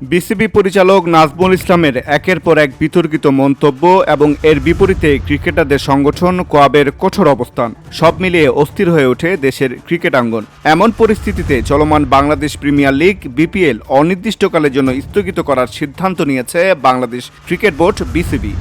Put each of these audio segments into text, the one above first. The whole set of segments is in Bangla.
বিসিবি পরিচালক নাজমুল ইসলামের একের পর এক বিতর্কিত মন্তব্য এবং এর বিপরীতে ক্রিকেটারদের সংগঠন কোয়াবের কঠোর অবস্থান সব মিলিয়ে অস্থির হয়ে ওঠে দেশের ক্রিকেট আঙ্গন। এমন পরিস্থিতিতে চলমান বাংলাদেশ প্রিমিয়ার লিগ বিপিএল অনির্দিষ্টকালের জন্য স্থগিত করার সিদ্ধান্ত নিয়েছে বাংলাদেশ ক্রিকেট বোর্ড বিসিবি।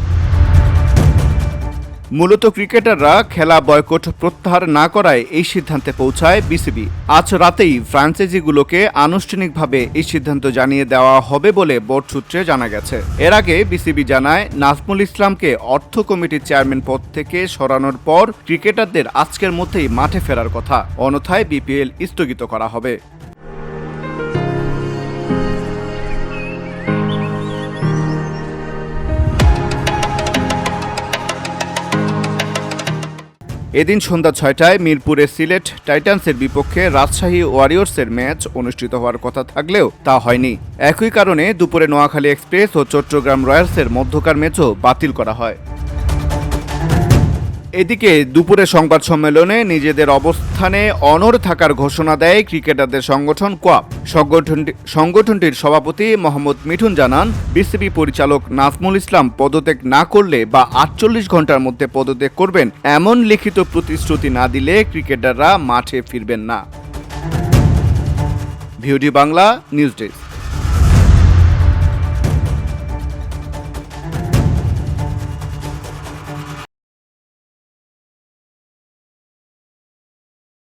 মূলত ক্রিকেটাররা খেলা বয়কট প্রত্যাহার না করায় এই সিদ্ধান্তে পৌঁছায় বিসিবি। আজ রাতেই ফ্র্যাঞ্চাইজিগুলোকে আনুষ্ঠানিকভাবে এই সিদ্ধান্ত জানিয়ে দেওয়া হবে বলে বোর্ড সূত্রে জানা গেছে। এর আগে বিসিবি জানায় নাজমুল ইসলামকে অর্থ কমিটির চেয়ারম্যান পদ থেকে সরানোর পর ক্রিকেটারদের আজকের মধ্যেই মাঠে ফেরার কথা, অন্যথায় বিপিএল স্থগিত করা হবে। এদিন সন্ধ্যা ৬টায় মিরপুরে সিলেট টাইটান্সের বিপক্ষে রাজশাহী ওয়ারিয়র্সের ম্যাচ অনুষ্ঠিত হওয়ার কথা থাকলেও তা হয়নি। একই কারণে দুপুরে নোয়াখালী এক্সপ্রেস ও চট্টগ্রাম রয়্যালসের মধ্যকার ম্যাচও বাতিল করা হয়। এদিকে দুপুরে সংবাদ সম্মেলনে নিজেদের অবস্থানে অনড় থাকার ঘোষণা দেয় ক্রিকেটারদের সংগঠন কোয়াব। সংগঠনটির সভাপতি মোহাম্মদ মিঠুন জানান, বিসিবি পরিচালক নাজমুল ইসলাম পদত্যাগ না করলে বা ৪৮ ঘন্টার মধ্যে পদত্যাগ করবেন এমন লিখিত প্রতিশ্রুতি না দিলে ক্রিকেটাররা মাঠে ফিরবেন না। VOD Bangla news desk.